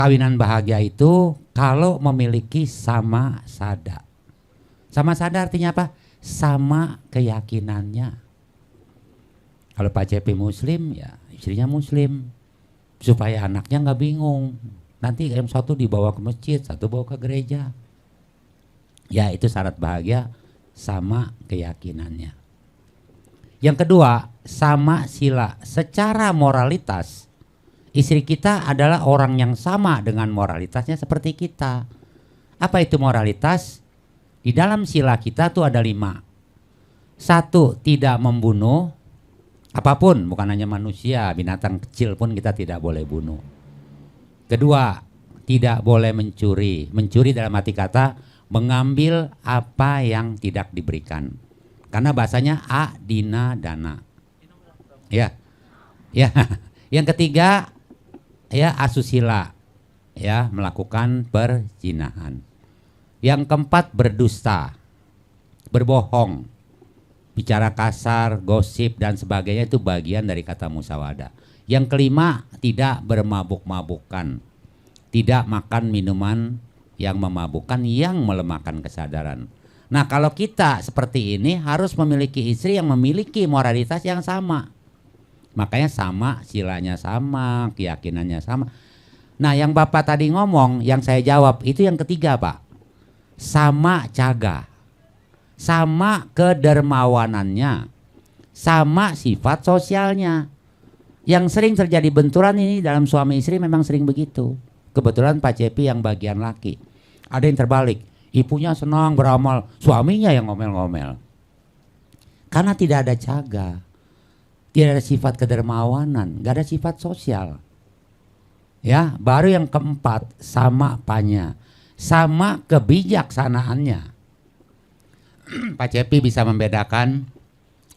kawinan bahagia itu kalau memiliki sama sada. Sama sada artinya apa? Sama keyakinannya. Kalau Pak Cepi muslim, ya istrinya muslim. Supaya anaknya nggak bingung. Nanti yang satu dibawa ke masjid, satu bawa ke gereja. Ya itu syarat bahagia, sama keyakinannya. Yang kedua, sama sila. Secara moralitas, istri kita adalah orang yang sama dengan moralitasnya seperti kita. Apa itu moralitas? Di dalam sila kita tuh ada 5. 1, tidak membunuh. Apapun, bukan hanya manusia, binatang kecil pun kita tidak boleh bunuh. Kedua, tidak boleh mencuri. Mencuri dalam arti kata mengambil apa yang tidak diberikan. Karena bahasanya adina dana. Ya. Ya. Yang ketiga, ya asusila. Ya, melakukan perzinahan. Yang keempat, berdusta. Berbohong. Bicara kasar, gosip dan sebagainya itu bagian dari kata musyawadah. Yang kelima, tidak bermabuk-mabukan. Tidak makan minuman yang memabukkan, yang melemahkan kesadaran. Nah, kalau kita seperti ini harus memiliki istri yang memiliki moralitas yang sama. Makanya sama, silanya sama, keyakinannya sama. Nah, yang Bapak tadi ngomong, yang saya jawab, itu yang ketiga, Pak. Sama caga. Sama kedermawanannya. Sama sifat sosialnya. Yang sering terjadi benturan ini dalam suami istri memang sering begitu. Kebetulan Pak Cepi yang bagian laki. Ada yang terbalik. Ibunya senang beramal, suaminya yang ngomel-ngomel. Karena tidak ada caga. Tidak ada sifat kedermawanan, gak ada sifat sosial. Ya, baru yang keempat, sama apanya. Sama kebijaksanaannya. Pak Cepi bisa membedakan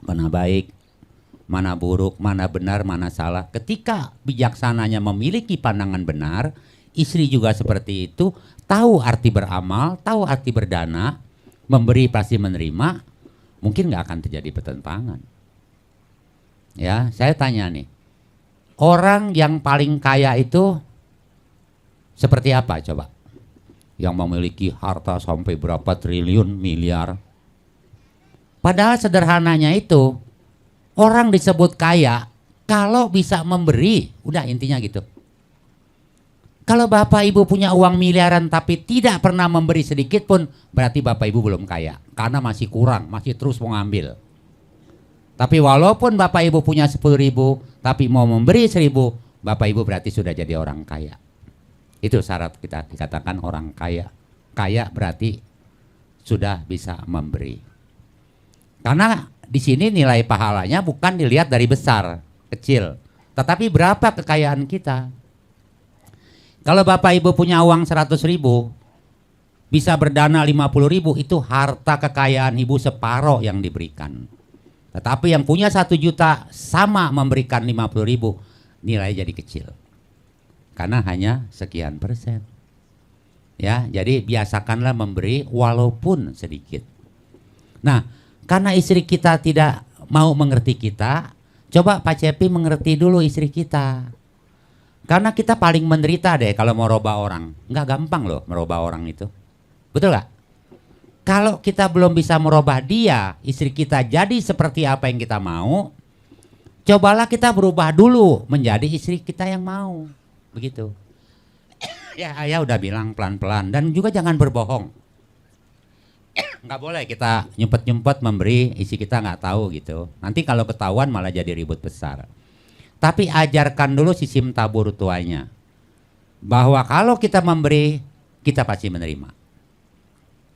mana baik, mana buruk, mana benar, mana salah. Ketika bijaksananya memiliki pandangan benar, istri juga seperti itu, tahu arti beramal, tahu arti berdana, memberi pasti menerima, mungkin nggak akan terjadi pertentangan. Ya, saya tanya nih, orang yang paling kaya itu seperti apa coba? Yang memiliki harta sampai berapa triliun miliar. Padahal sederhananya itu, orang disebut kaya kalau bisa memberi, udah intinya gitu. Kalau Bapak Ibu punya uang miliaran tapi tidak pernah memberi sedikit pun, berarti Bapak Ibu belum kaya. Karena masih kurang, masih terus mau ngambil. Tapi walaupun Bapak Ibu punya 10.000, tapi mau memberi 1.000, Bapak Ibu berarti sudah jadi orang kaya. Itu syarat kita dikatakan orang kaya. Kaya berarti sudah bisa memberi. Karena di sini nilai pahalanya bukan dilihat dari besar, kecil. Tetapi berapa kekayaan kita. Kalau Bapak Ibu punya uang 100.000, bisa berdana 50.000, itu harta kekayaan Ibu separuh yang diberikan. Tetapi yang punya 1 juta sama memberikan 50.000, nilai jadi kecil. Karena hanya sekian persen. Ya, jadi biasakanlah memberi walaupun sedikit. Nah, karena istri kita tidak mau mengerti kita, coba Pak Cepi mengerti dulu istri kita. Karena kita paling menderita deh kalau mau merubah orang. Nggak gampang loh merubah orang itu. Betul nggak? Kalau kita belum bisa merubah dia, istri kita jadi seperti apa yang kita mau, cobalah kita berubah dulu menjadi istri kita yang mau. Begitu. Ya, ayah udah bilang pelan-pelan. Dan juga jangan berbohong. Nggak boleh kita nyumpet-nyumpet memberi, isi kita nggak tahu gitu. Nanti kalau ketahuan malah jadi ribut besar. Tapi ajarkan dulu sistem tabur tuanya. Bahwa kalau kita memberi, kita pasti menerima.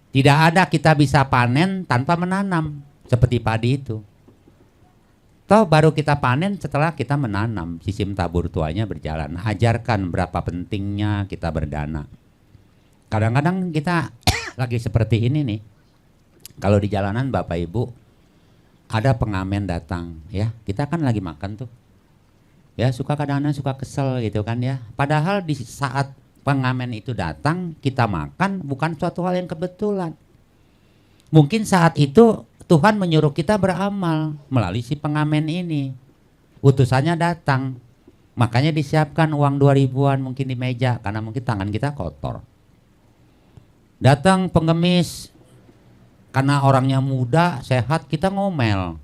Tidak ada kita bisa panen tanpa menanam. Seperti padi itu. Toh baru kita panen setelah kita menanam. Sistem tabur tuanya berjalan. Ajarkan berapa pentingnya kita berdana. Kadang-kadang kita lagi seperti ini nih. Kalau di jalanan Bapak Ibu ada pengamen datang, ya kita kan lagi makan tuh, ya suka kadang-kadang suka kesel gitu kan ya. Padahal di saat pengamen itu datang kita makan bukan suatu hal yang kebetulan. Mungkin saat itu Tuhan menyuruh kita beramal melalui si pengamen ini. Utusannya datang, Makanya disiapkan uang 2000-an mungkin di meja karena mungkin tangan kita kotor. Datang pengemis karena orangnya muda, sehat, kita ngomel.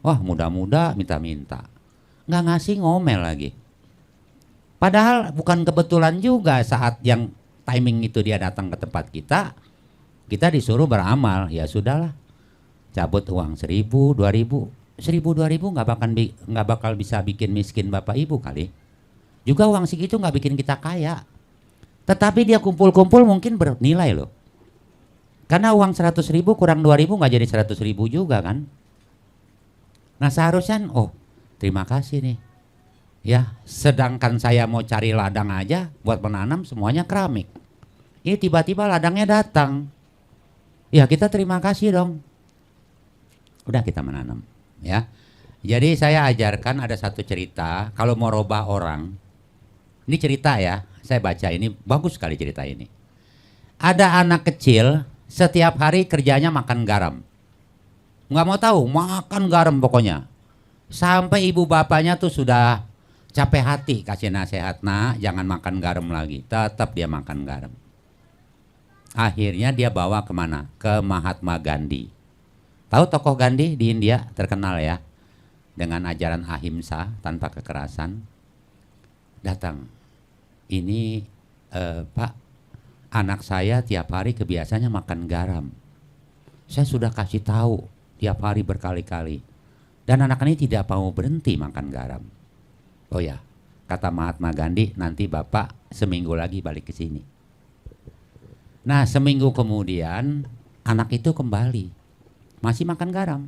Wah, muda-muda minta-minta. Nggak ngasih, ngomel lagi. Padahal bukan kebetulan juga saat yang timing itu dia datang ke tempat kita disuruh beramal. Ya sudahlah, cabut uang 1000, 2000. 1000, 2000 nggak bakal bisa bikin miskin bapak ibu kali. Juga uang segitu nggak bikin kita kaya. Tetapi dia kumpul-kumpul mungkin bernilai loh. Karena uang 100.000 kurang 2000 nggak jadi 100.000 juga kan. Nah seharusnya, oh terima kasih nih. Ya, sedangkan saya mau cari ladang aja buat menanam semuanya keramik. Ini tiba-tiba ladangnya datang. Ya kita terima kasih dong. Udah kita menanam. Ya, jadi saya ajarkan ada satu cerita. Kalau mau robah orang, ini cerita ya. Saya baca ini bagus sekali cerita ini. Ada anak kecil. Setiap hari kerjanya makan garam. Nggak mau tahu, makan garam pokoknya. Sampai ibu bapaknya tuh sudah capek hati kasih nasihat, nak jangan makan garam lagi. Tetap dia makan garam. Akhirnya dia bawa kemana? Ke Mahatma Gandhi. Tahu tokoh Gandhi di India terkenal ya. Dengan ajaran ahimsa tanpa kekerasan. Datang. Ini Pak, anak saya tiap hari kebiasaannya makan garam. Saya sudah kasih tahu tiap hari berkali-kali. Dan anak ini tidak mau berhenti makan garam. Oh ya, kata Mahatma Gandhi, nanti Bapak seminggu lagi balik ke sini. Nah, seminggu kemudian anak itu kembali. Masih makan garam.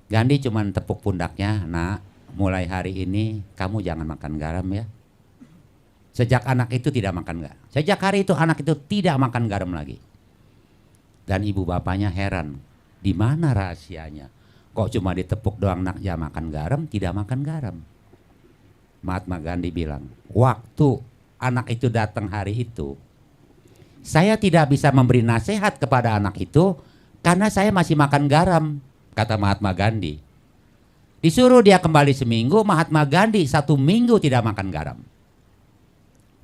Gandhi cuma tepuk pundaknya, nak, mulai hari ini kamu jangan makan garam ya. Sejak anak itu tidak makan garam. Sejak hari itu anak itu tidak makan garam lagi. Dan ibu bapaknya heran. Di mana rahasianya? Kok cuma ditepuk doang nak ya makan garam, tidak makan garam. Mahatma Gandhi bilang, waktu anak itu datang hari itu, saya tidak bisa memberi nasihat kepada anak itu karena saya masih makan garam, kata Mahatma Gandhi. Disuruh dia kembali seminggu, Mahatma Gandhi 1 minggu tidak makan garam.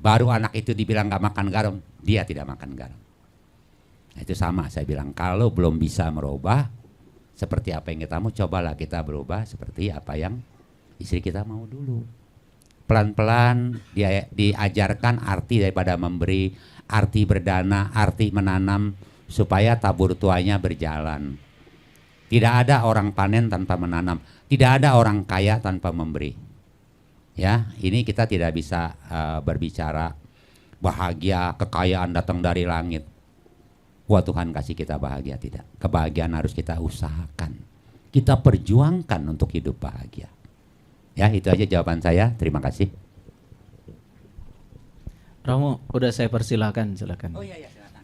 Baru anak itu dibilang gak makan garam, dia tidak makan garam. Nah, itu sama saya bilang, kalau belum bisa merubah seperti apa yang kita mau, cobalah kita berubah seperti apa yang istri kita mau dulu. Pelan-pelan dia diajarkan arti daripada memberi, arti berdana, arti menanam, supaya tabur tuanya berjalan. Tidak ada orang panen tanpa menanam, tidak ada orang kaya tanpa memberi. Ya, ini kita tidak bisa berbicara bahagia, kekayaan datang dari langit. Wah, Tuhan kasih kita bahagia, tidak. Kebahagiaan harus kita usahakan. Kita perjuangkan untuk hidup bahagia. Ya, itu aja jawaban saya. Terima kasih. Romo, udah saya persilahkan, silakan. Oh iya, silakan.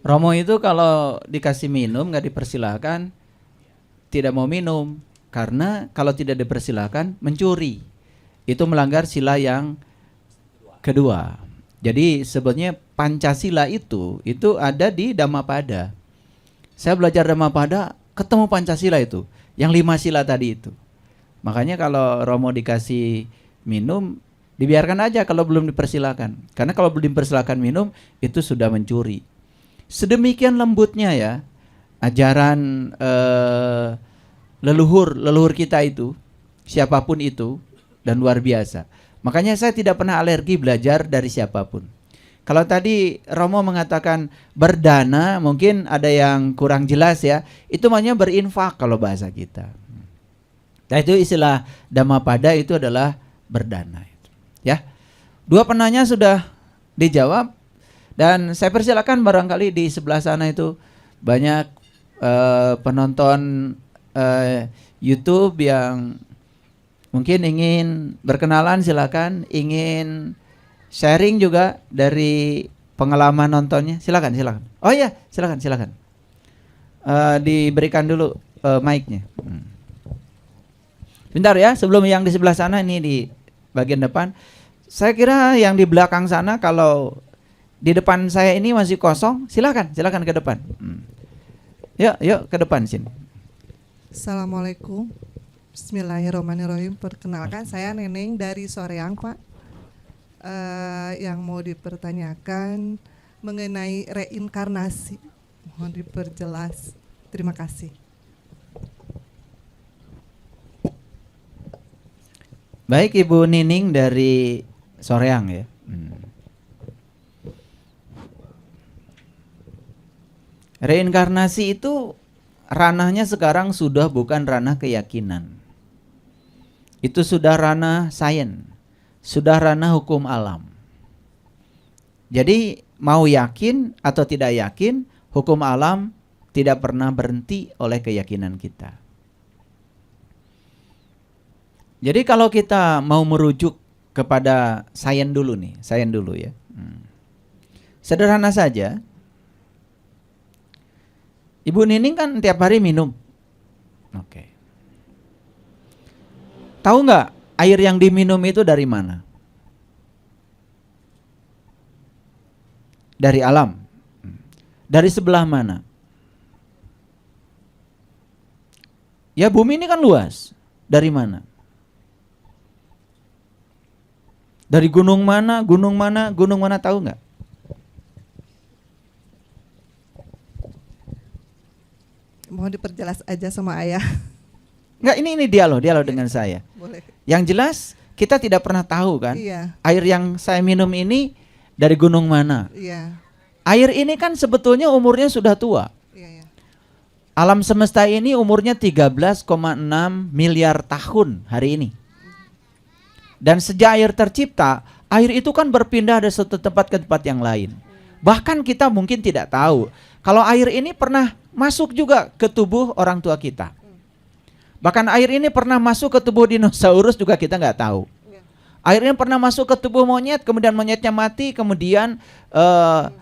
Romo itu kalau dikasih minum nggak dipersilahkan, tidak mau minum. Karena kalau tidak dipersilahkan, mencuri. Itu melanggar sila yang kedua. Jadi sebetulnya Pancasila itu ada di Dhammapada. Saya belajar Dhammapada, ketemu Pancasila itu, yang 5 sila tadi itu. Makanya kalau Romo dikasih minum, dibiarkan aja kalau belum dipersilakan. Karena kalau belum dipersilakan minum, itu sudah mencuri. Sedemikian lembutnya ya, ajaran leluhur kita itu, siapapun itu, dan luar biasa. Makanya saya tidak pernah alergi belajar dari siapapun. Kalau tadi Romo mengatakan berdana, mungkin ada yang kurang jelas ya. Itu maknanya berinfak kalau bahasa kita. Nah itu istilah Dhammapada itu adalah berdana. Ya, 2 penanya sudah dijawab. Dan saya persilakan barangkali di sebelah sana itu banyak penonton YouTube yang mungkin ingin berkenalan, silakan. Ingin sharing juga dari pengalaman nontonnya, silakan. Oh iya, silakan. Diberikan dulu mic-nya. Bentar ya, sebelum yang di sebelah sana, ini di bagian depan. Saya kira yang di belakang sana, kalau di depan saya ini masih kosong, silakan ke depan. Yuk ke depan sini. Assalamualaikum. Bismillahirrahmanirrahim. Perkenalkan, saya Neneng dari Soreang, Pak. Yang mau dipertanyakan mengenai reinkarnasi, mohon diperjelas. Terima kasih. Baik, Ibu Nining dari Soreang ya. Reinkarnasi itu ranahnya sekarang sudah bukan ranah keyakinan. Itu sudah ranah sains, sudah ranah hukum alam. Jadi mau yakin atau tidak yakin, hukum alam tidak pernah berhenti oleh keyakinan kita. Jadi kalau kita mau merujuk kepada sains dulu nih, sains dulu ya. Sederhana saja. Ibu Nining kan tiap hari minum. Oke. Tahu nggak air yang diminum itu dari mana? Dari alam. Dari sebelah mana? Ya, bumi ini kan luas. Dari mana? Dari gunung mana? Gunung mana? Gunung mana, tahu nggak? Mohon diperjelas aja sama ayah. Enggak, ini dialog dengan saya. Boleh. Yang jelas kita tidak pernah tahu kan, Iya. air yang saya minum ini dari gunung mana. Iya. Air ini kan sebetulnya umurnya sudah tua. Iya. Alam semesta ini umurnya 13,6 miliar tahun hari ini. Dan sejak air tercipta, air itu kan berpindah dari satu tempat ke tempat yang lain. Bahkan kita mungkin tidak tahu kalau air ini pernah masuk juga ke tubuh orang tua kita. Bahkan air ini pernah masuk ke tubuh dinosaurus juga kita nggak tahu. Air ini pernah masuk ke tubuh monyet, kemudian monyetnya mati, kemudian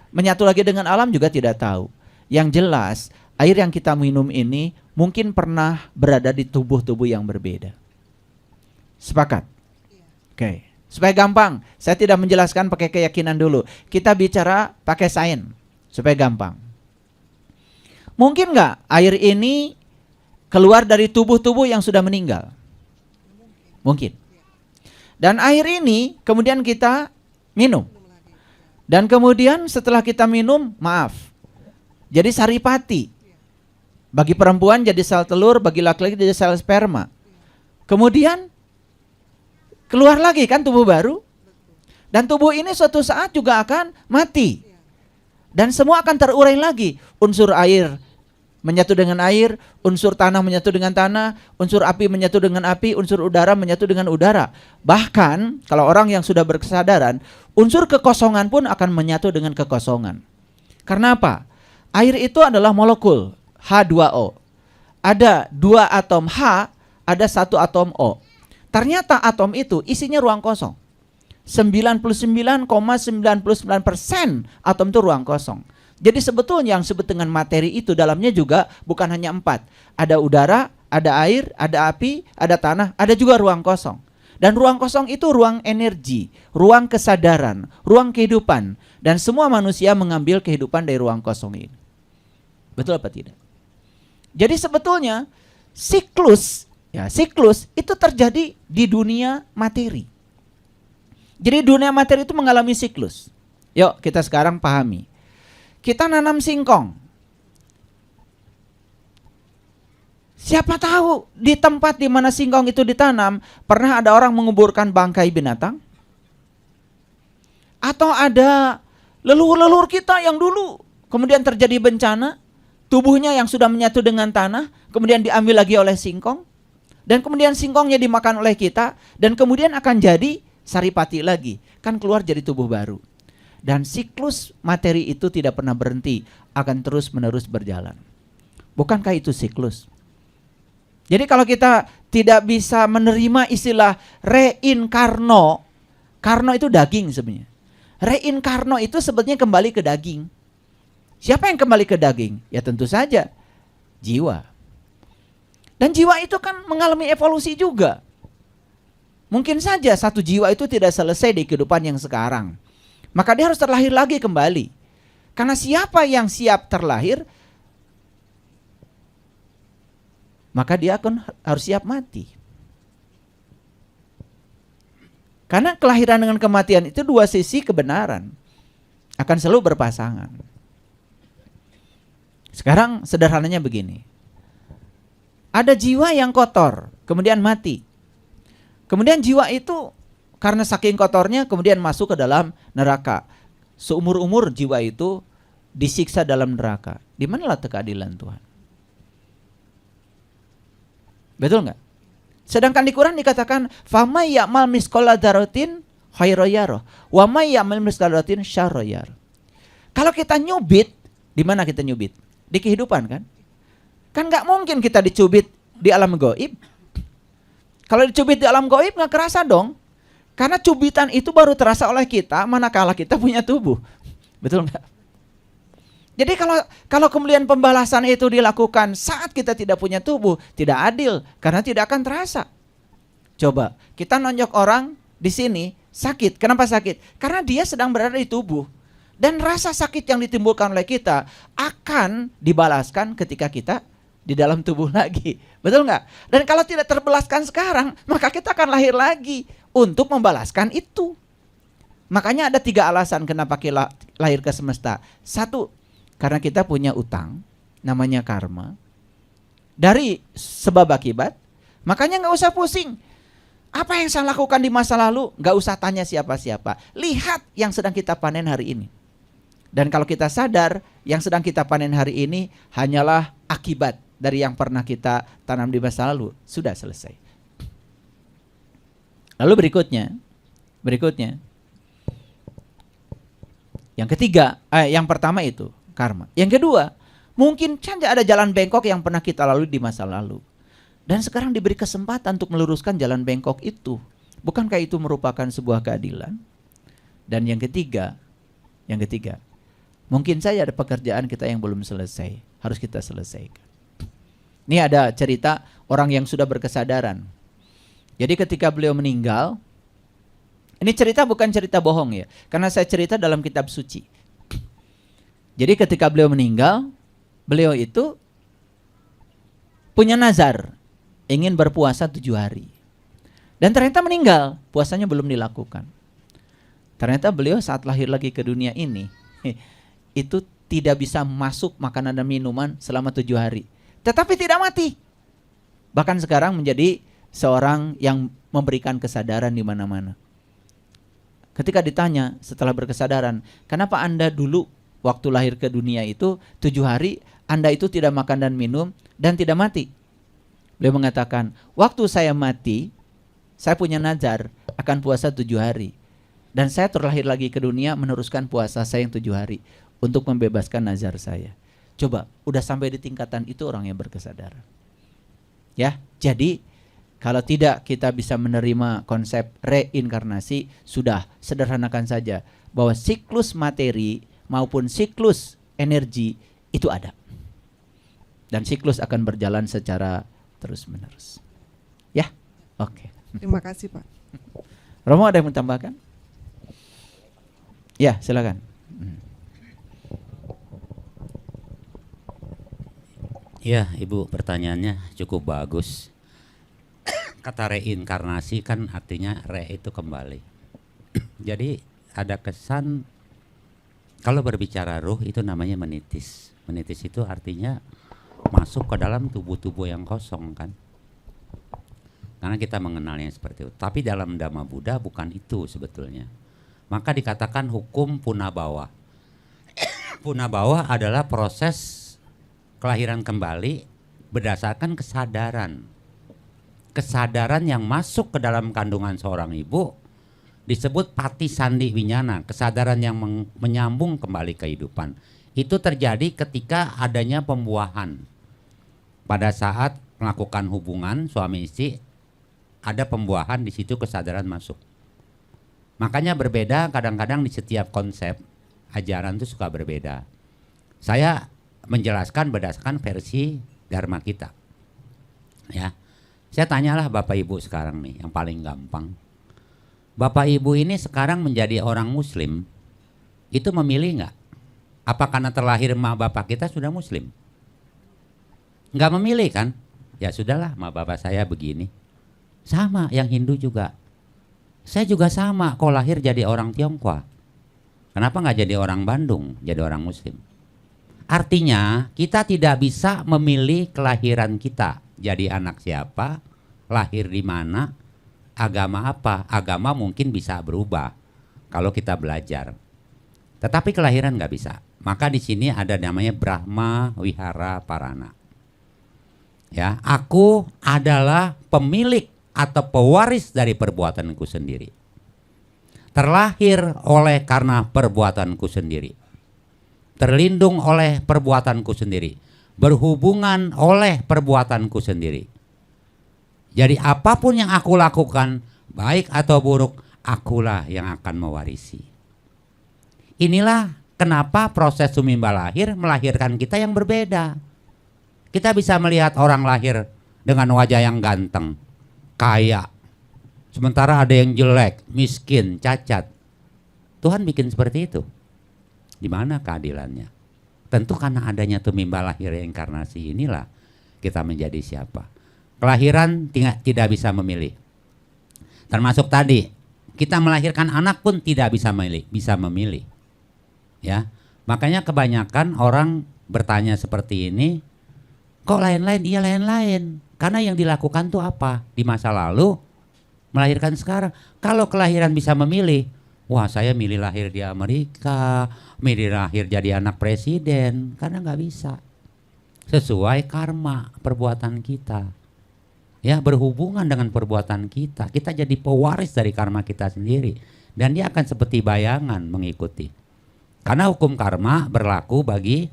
menyatu lagi dengan alam juga tidak tahu. Yang jelas, air yang kita minum ini mungkin pernah berada di tubuh-tubuh yang berbeda. Sepakat? Oke. Supaya gampang, saya tidak menjelaskan pakai keyakinan dulu. Kita bicara pakai sains, supaya gampang. Mungkin nggak air ini keluar dari tubuh-tubuh yang sudah meninggal? Mungkin. Dan air ini kemudian kita minum. Dan kemudian setelah kita minum, maaf, jadi saripati. Bagi perempuan jadi sel telur, bagi laki-laki jadi sel sperma. Kemudian keluar lagi kan tubuh baru. Dan tubuh ini suatu saat juga akan mati. Dan semua akan terurai lagi. Unsur air menyatu dengan air, unsur tanah menyatu dengan tanah, unsur api menyatu dengan api, unsur udara menyatu dengan udara. Bahkan kalau orang yang sudah berkesadaran, unsur kekosongan pun akan menyatu dengan kekosongan. Karena apa? Air itu adalah molekul H2O. Ada 2 atom H, ada 1 atom O. Ternyata atom itu isinya ruang kosong. 99,99% atom itu ruang kosong. Jadi sebetulnya yang disebut dengan materi itu dalamnya juga bukan hanya 4. Ada udara, ada air, ada api, ada tanah, ada juga ruang kosong. Dan ruang kosong itu ruang energi, ruang kesadaran, ruang kehidupan. Dan semua manusia mengambil kehidupan dari ruang kosong ini. Betul apa tidak? Jadi sebetulnya siklus itu terjadi di dunia materi. Jadi dunia materi itu mengalami siklus. Yuk kita sekarang pahami. Kita nanam singkong. Siapa tahu di tempat di mana singkong itu ditanam pernah ada orang menguburkan bangkai binatang? Atau ada leluhur-leluhur kita yang dulu kemudian terjadi bencana, tubuhnya yang sudah menyatu dengan tanah kemudian diambil lagi oleh singkong, dan kemudian singkongnya dimakan oleh kita, dan kemudian akan jadi saripati lagi, kan keluar jadi tubuh baru. Dan siklus materi itu tidak pernah berhenti, akan terus menerus berjalan. Bukankah itu siklus? Jadi kalau kita tidak bisa menerima istilah reinkarno, karno itu daging sebenarnya. Reinkarno itu sebetulnya kembali ke daging. Siapa yang kembali ke daging? Ya tentu saja jiwa. Dan jiwa itu kan mengalami evolusi juga. Mungkin saja satu jiwa itu tidak selesai di kehidupan yang sekarang. Maka dia harus terlahir lagi kembali. Karena siapa yang siap terlahir, maka dia akan harus siap mati. Karena kelahiran dengan kematian itu dua sisi kebenaran. Akan selalu berpasangan. Sekarang sederhananya begini. Ada jiwa yang kotor, kemudian mati. Kemudian jiwa itu karena saking kotornya kemudian masuk ke dalam neraka. Seumur-umur jiwa itu disiksa dalam neraka. Di mana letak keadilan Tuhan? Betul nggak? Sedangkan di Quran dikatakan, "Famay ya'mal misqala dzarratin khairan yarah, wa may ya'mal misqala dzarratin syarran yarah." Kalau kita nyubit, di mana kita nyubit? Di kehidupan kan? Kan nggak mungkin kita dicubit di alam gaib. Kalau dicubit di alam gaib nggak kerasa dong. Karena cubitan itu baru terasa oleh kita manakala kita punya tubuh. Betul nggak? Jadi kalau kemudian pembalasan itu dilakukan saat kita tidak punya tubuh, tidak adil karena tidak akan terasa. Coba kita nonjok orang di sini sakit. Kenapa sakit? Karena dia sedang berada di tubuh. Dan rasa sakit yang ditimbulkan oleh kita akan dibalaskan ketika kita di dalam tubuh lagi. Betul nggak? Dan kalau tidak terbalaskan sekarang, maka kita akan lahir lagi untuk membalaskan itu. Makanya ada 3 alasan kenapa kita lahir ke semesta. 1, karena kita punya utang, namanya karma. Dari sebab akibat, makanya nggak usah pusing. Apa yang saya lakukan di masa lalu, nggak usah tanya siapa-siapa. Lihat yang sedang kita panen hari ini. Dan kalau kita sadar, yang sedang kita panen hari ini hanyalah akibat dari yang pernah kita tanam di masa lalu. Sudah selesai. Lalu berikutnya. Yang ketiga, yang pertama itu karma. Yang kedua, mungkin saja ada jalan bengkok yang pernah kita lalui di masa lalu. Dan sekarang diberi kesempatan untuk meluruskan jalan bengkok itu. Bukankah itu merupakan sebuah keadilan? Dan yang ketiga, mungkin saja ada pekerjaan kita yang belum selesai. Harus kita selesaikan. Ini ada cerita orang yang sudah berkesadaran. Jadi ketika beliau meninggal, ini cerita bukan cerita bohong ya, karena saya cerita dalam kitab suci. Jadi ketika beliau meninggal, beliau itu punya nazar, ingin berpuasa 7 hari. Dan ternyata meninggal, puasanya belum dilakukan. Ternyata beliau saat lahir lagi ke dunia ini, itu tidak bisa masuk makanan dan minuman selama 7 hari. Tetapi tidak mati. Bahkan sekarang menjadi seorang yang memberikan kesadaran di mana-mana. Ketika ditanya setelah berkesadaran, kenapa Anda dulu waktu lahir ke dunia itu 7 hari Anda itu tidak makan dan minum dan tidak mati? Beliau mengatakan, waktu saya mati, saya punya nazar akan puasa 7 hari. Dan saya terlahir lagi ke dunia meneruskan puasa saya yang 7 hari untuk membebaskan nazar saya. Coba, udah sampai di tingkatan itu orang yang berkesadaran. Ya, jadi kalau tidak kita bisa menerima konsep reinkarnasi, sudah sederhanakan saja bahwa siklus materi maupun siklus energi itu ada. Dan siklus akan berjalan secara terus-menerus. Ya, oke. Terima kasih Pak. Romo ada yang menambahkan? Ya, silakan. Ya, Ibu, pertanyaannya cukup bagus. Kata reinkarnasi kan artinya re itu kembali. Jadi ada kesan kalau berbicara ruh itu namanya menitis. Menitis itu artinya masuk ke dalam tubuh-tubuh yang kosong kan. Karena kita mengenalnya seperti itu. Tapi dalam Dhamma Buddha bukan itu sebetulnya. Maka dikatakan hukum punabawa. Punabawa adalah proses kelahiran kembali berdasarkan kesadaran. Kesadaran yang masuk ke dalam kandungan seorang ibu disebut pati sandi winyana, kesadaran yang menyambung kembali kehidupan. Itu terjadi ketika adanya pembuahan. Pada saat melakukan hubungan suami istri, ada pembuahan, di situ kesadaran masuk. Makanya berbeda kadang-kadang di setiap konsep ajaran itu suka berbeda. Saya menjelaskan berdasarkan versi Dharma kita. Ya. Saya tanyalah Bapak Ibu sekarang nih, yang paling gampang. Bapak Ibu ini sekarang menjadi orang Muslim, itu memilih nggak? Apa karena terlahir emak bapak kita sudah Muslim? Nggak memilih kan? Ya sudahlah, emak bapak saya begini. Sama yang Hindu juga. Saya juga sama, kok lahir jadi orang Tionghoa. Kenapa nggak jadi orang Bandung, jadi orang Muslim? Artinya kita tidak bisa memilih kelahiran kita. Jadi anak siapa, lahir di mana, agama apa. Agama mungkin bisa berubah kalau kita belajar. Tetapi kelahiran nggak bisa. Maka di sini ada namanya Brahma Wihara Parana. Ya, aku adalah pemilik atau pewaris dari perbuatanku sendiri. Terlahir oleh karena perbuatanku sendiri. Terlindung oleh perbuatanku sendiri. Berhubungan oleh perbuatanku sendiri. Jadi apapun yang aku lakukan, baik atau buruk, akulah yang akan mewarisi. Inilah kenapa proses sumimba lahir melahirkan kita yang berbeda. Kita bisa melihat orang lahir dengan wajah yang ganteng, kaya. Sementara ada yang jelek, miskin, cacat. Tuhan bikin seperti itu. Di mana keadilannya? Tentu karena adanya tumimba lahir reinkarnasi inilah kita menjadi siapa. Kelahiran tidak bisa memilih. Termasuk tadi, kita melahirkan anak pun tidak bisa memilih. Ya, makanya kebanyakan orang bertanya seperti ini, kok lain-lain? Iya lain-lain. Karena yang dilakukan tuh apa? Di masa lalu, melahirkan sekarang. Kalau kelahiran bisa memilih, wah saya milih lahir di Amerika, milih lahir jadi anak presiden. Karena nggak bisa. Sesuai karma perbuatan kita. Ya, berhubungan dengan perbuatan kita. Kita jadi pewaris dari karma kita sendiri. Dan dia akan seperti bayangan mengikuti. Karena hukum karma berlaku bagi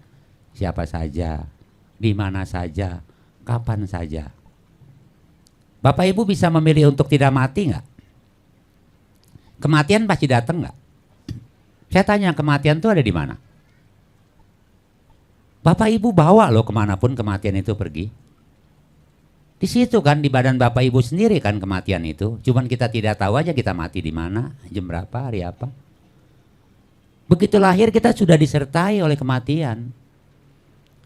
siapa saja, di mana saja, kapan saja. Bapak Ibu bisa memilih untuk tidak mati nggak? Kematian pasti datang nggak? Saya tanya, kematian itu ada di mana? Bapak Ibu bawa loh kemanapun kematian itu pergi. Di situ kan, di badan Bapak Ibu sendiri kan kematian itu. Cuman kita tidak tahu aja kita mati di mana, jam berapa, hari apa. Begitu lahir kita sudah disertai oleh kematian.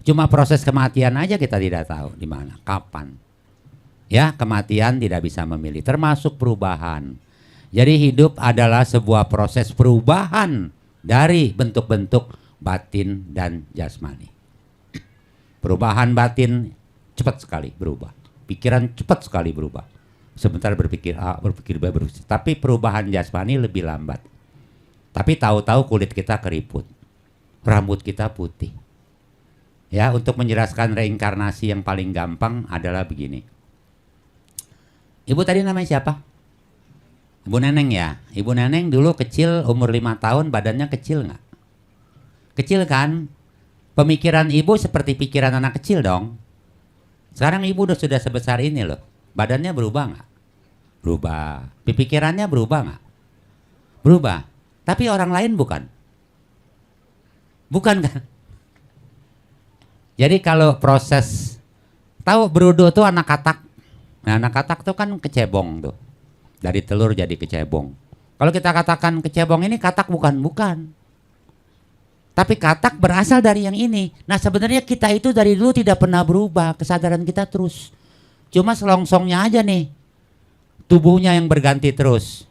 Cuma proses kematian aja kita tidak tahu di mana, kapan. Ya, kematian tidak bisa memilih, termasuk perubahan. Jadi hidup adalah sebuah proses perubahan dari bentuk-bentuk batin dan jasmani. Perubahan batin cepat sekali berubah. Pikiran cepat sekali berubah. Sebentar berpikir A, berpikir B, berpikir C. Tapi perubahan jasmani lebih lambat. Tapi tahu-tahu kulit kita keriput. Rambut kita putih. Ya, untuk menjelaskan reinkarnasi yang paling gampang adalah begini. Ibu tadi namanya siapa? Ibu Neneng ya. Ibu Neneng dulu kecil, umur 5 tahun, badannya kecil nggak? Kecil kan? Pemikiran ibu seperti pikiran anak kecil dong. Sekarang ibu sudah sebesar ini loh. Badannya berubah nggak? Berubah. Pikirannya berubah nggak? Berubah. Tapi orang lain bukan. Bukan kan? Jadi kalau proses, tahu berudu tuh anak katak. Nah, anak katak tuh kan kecebong tuh. Dari telur jadi kecebong. Kalau kita katakan kecebong ini katak bukan. Tapi katak berasal dari yang ini. Nah, sebenarnya kita itu dari dulu tidak pernah berubah. Kesadaran kita terus. Cuma selongsongnya aja nih. Tubuhnya yang berganti terus.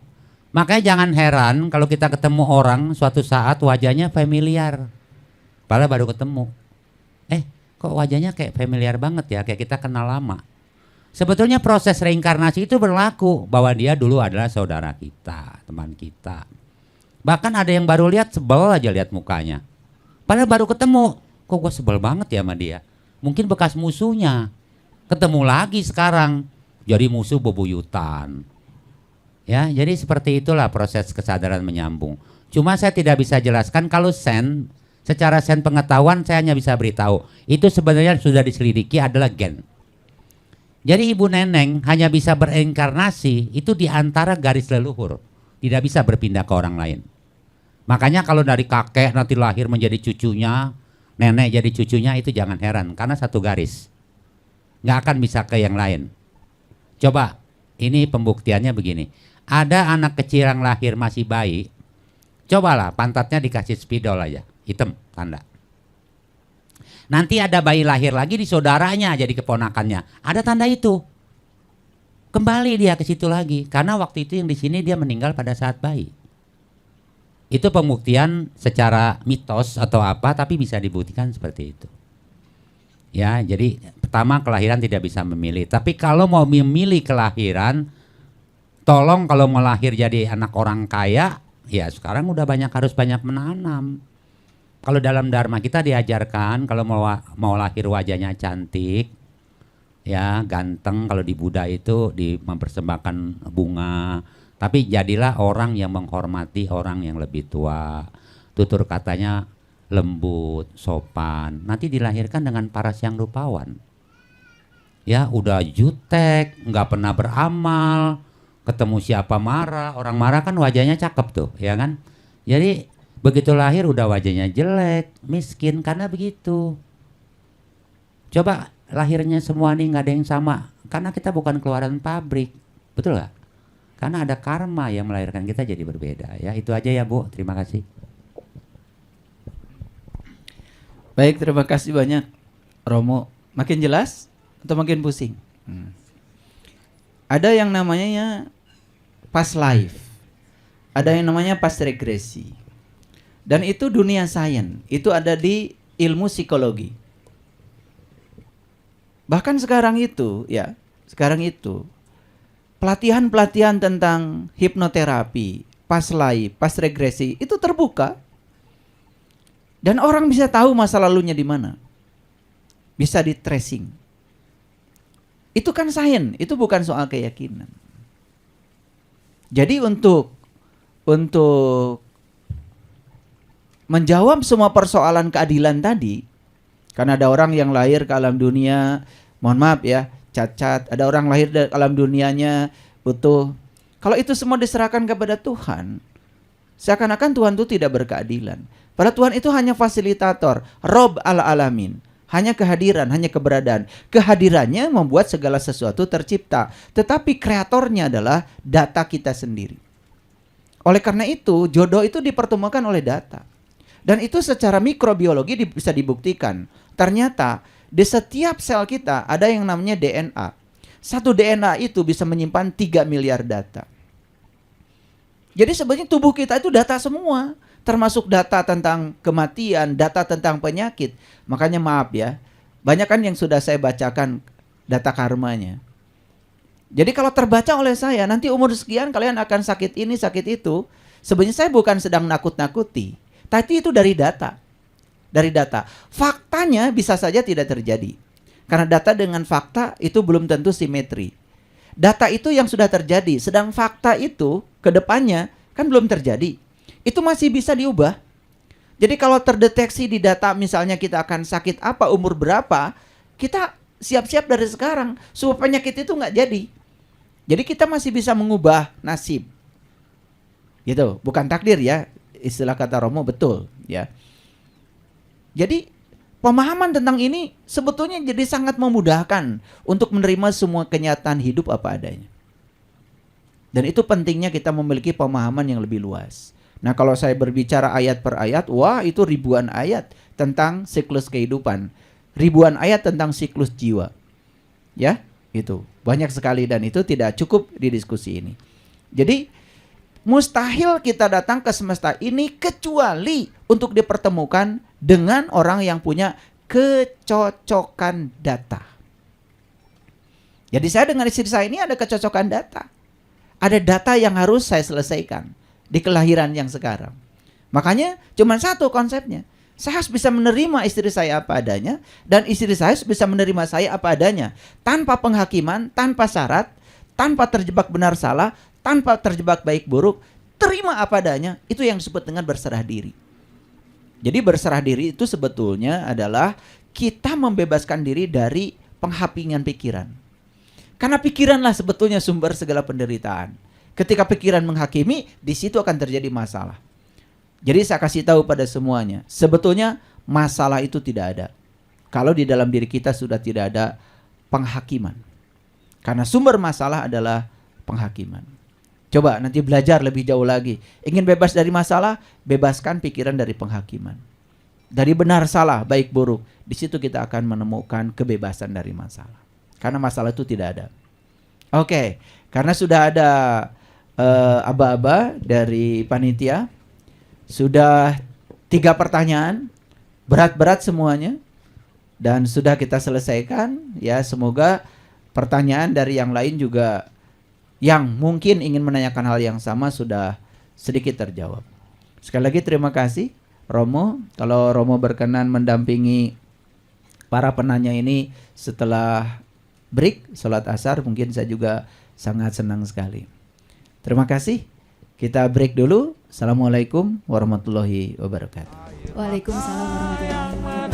Makanya jangan heran kalau kita ketemu orang suatu saat wajahnya familiar. Padahal baru ketemu. Kok wajahnya kayak familiar banget ya, kayak kita kenal lama. Sebetulnya proses reinkarnasi itu berlaku bahwa dia dulu adalah saudara kita, teman kita. Bahkan ada yang baru lihat sebel aja lihat mukanya. Padahal baru ketemu, kok gue sebel banget ya sama dia. Mungkin bekas musuhnya. Ketemu lagi sekarang, jadi musuh bebuyutan. Ya, jadi seperti itulah proses kesadaran menyambung. Cuma saya tidak bisa jelaskan kalau secara sen pengetahuan saya hanya bisa beritahu. Itu sebenarnya sudah diselidiki adalah gen. Jadi Ibu Neneng hanya bisa bereinkarnasi itu di antara garis leluhur. Tidak bisa berpindah ke orang lain. Makanya kalau dari kakek nanti lahir menjadi cucunya, nenek jadi cucunya, itu jangan heran. Karena satu garis. Nggak akan bisa ke yang lain. Coba, ini pembuktiannya begini. Ada anak kecil yang lahir masih bayi. Cobalah pantatnya dikasih spidol aja. Hitam, tanda. Nanti ada bayi lahir lagi di saudaranya jadi keponakannya. Ada tanda itu. kembali dia ke situ lagi. Karena waktu itu yang di sini dia meninggal pada saat bayi. Itu pembuktian secara mitos atau apa, tapi bisa dibuktikan seperti itu. Ya, jadi pertama kelahiran tidak bisa memilih. Tapi kalau mau memilih kelahiran, tolong kalau mau lahir jadi anak orang kaya, ya sekarang udah harus banyak menanam. Kalau dalam dharma kita diajarkan kalau mau lahir wajahnya cantik, ya ganteng. Kalau di Buddha itu mempersembahkan bunga. Tapi jadilah orang yang menghormati orang yang lebih tua. Tutur katanya lembut, sopan. Nanti dilahirkan dengan paras yang rupawan. Ya udah jutek, nggak pernah beramal. Ketemu siapa marah. Orang marah kan wajahnya cakep tuh, ya kan? Jadi begitu lahir udah wajahnya jelek, miskin, karena begitu. Coba lahirnya semua nih nggak ada yang sama. Karena kita bukan keluaran pabrik. Betul nggak? Karena ada karma yang melahirkan kita jadi berbeda. Ya, itu aja ya Bu. Terima kasih. Baik, terima kasih banyak Romo. Makin jelas atau makin pusing? Ada yang namanya past life. Ada yang namanya past regresi. Dan itu dunia sains. Itu ada di ilmu psikologi. Bahkan sekarang itu, pelatihan-pelatihan tentang hipnoterapi, past life, past regresi itu terbuka. Dan orang bisa tahu masa lalunya di mana. Bisa di tracing. Itu kan sains, itu bukan soal keyakinan. Jadi untuk menjawab semua persoalan keadilan tadi, karena ada orang yang lahir ke alam dunia, mohon maaf ya, cacat, ada orang lahir dari alam dunianya utuh. Kalau itu semua diserahkan kepada Tuhan, seakan-akan Tuhan itu tidak berkeadilan. Padahal Tuhan itu hanya fasilitator, Rob al-alamin, hanya kehadiran, hanya keberadaan. Kehadirannya membuat segala sesuatu tercipta, tetapi kreatornya adalah data kita sendiri. Oleh karena itu, jodoh itu dipertemukan oleh data. Dan itu secara mikrobiologi bisa dibuktikan. Ternyata di setiap sel kita ada yang namanya DNA. Satu DNA itu bisa menyimpan 3 miliar data. Jadi sebenarnya tubuh kita itu data semua. Termasuk data tentang kematian, data tentang penyakit. Makanya maaf ya, banyak kan yang sudah saya bacakan data karmanya. Jadi kalau terbaca oleh saya, nanti umur sekian kalian akan sakit ini, sakit itu. Sebenarnya saya bukan sedang nakut-nakuti. Tapi itu dari data. Dari data. Faktanya bisa saja tidak terjadi. Karena data dengan fakta itu belum tentu simetri. Data itu yang sudah terjadi, sedang fakta itu ke depannya kan belum terjadi. Itu masih bisa diubah. Jadi kalau terdeteksi di data misalnya kita akan sakit apa, umur berapa, kita siap-siap dari sekarang supaya penyakit itu nggak jadi. Jadi kita masih bisa mengubah nasib. Gitu, bukan takdir ya. Istilah kata Romo betul ya. Jadi pemahaman tentang ini sebetulnya jadi sangat memudahkan untuk menerima semua kenyataan hidup apa adanya. Dan itu pentingnya kita memiliki pemahaman yang lebih luas. Nah, kalau saya berbicara ayat per ayat, wah itu ribuan ayat tentang siklus kehidupan. Ribuan ayat tentang siklus jiwa. Ya, itu. Banyak sekali dan itu tidak cukup di diskusi ini. Jadi, mustahil kita datang ke semesta ini kecuali untuk dipertemukan dengan orang yang punya kecocokan data. Jadi saya dengan istri saya ini ada kecocokan data. Ada data yang harus saya selesaikan di kelahiran yang sekarang. Makanya cuma satu konsepnya. Saya harus bisa menerima istri saya apa adanya. Dan istri saya harus bisa menerima saya apa adanya. Tanpa penghakiman, tanpa syarat, tanpa terjebak benar salah, tanpa terjebak baik buruk. Terima apa adanya. Itu yang disebut dengan berserah diri. Jadi berserah diri itu sebetulnya adalah kita membebaskan diri dari penghapingan pikiran. Karena pikiranlah sebetulnya sumber segala penderitaan. Ketika pikiran menghakimi, di situ akan terjadi masalah. Jadi saya kasih tahu pada semuanya, sebetulnya masalah itu tidak ada. Kalau di dalam diri kita sudah tidak ada penghakiman. Karena sumber masalah adalah penghakiman. Coba nanti belajar lebih jauh lagi. Ingin bebas dari masalah, bebaskan pikiran dari penghakiman. Dari benar salah, baik buruk. Di situ kita akan menemukan kebebasan dari masalah. Karena masalah itu tidak ada. Oke, karena sudah ada aba-aba dari panitia, sudah 3 pertanyaan, berat-berat semuanya, dan sudah kita selesaikan. Ya, semoga pertanyaan dari yang lain juga yang mungkin ingin menanyakan hal yang sama sudah sedikit terjawab. Sekali lagi terima kasih Romo. Kalau Romo berkenan mendampingi para penanya ini setelah break sholat asar, mungkin saya juga sangat senang sekali. Terima kasih. Kita break dulu. Assalamualaikum warahmatullahi wabarakatuh. Waalaikumsalam warahmatullahi wabarakatuh.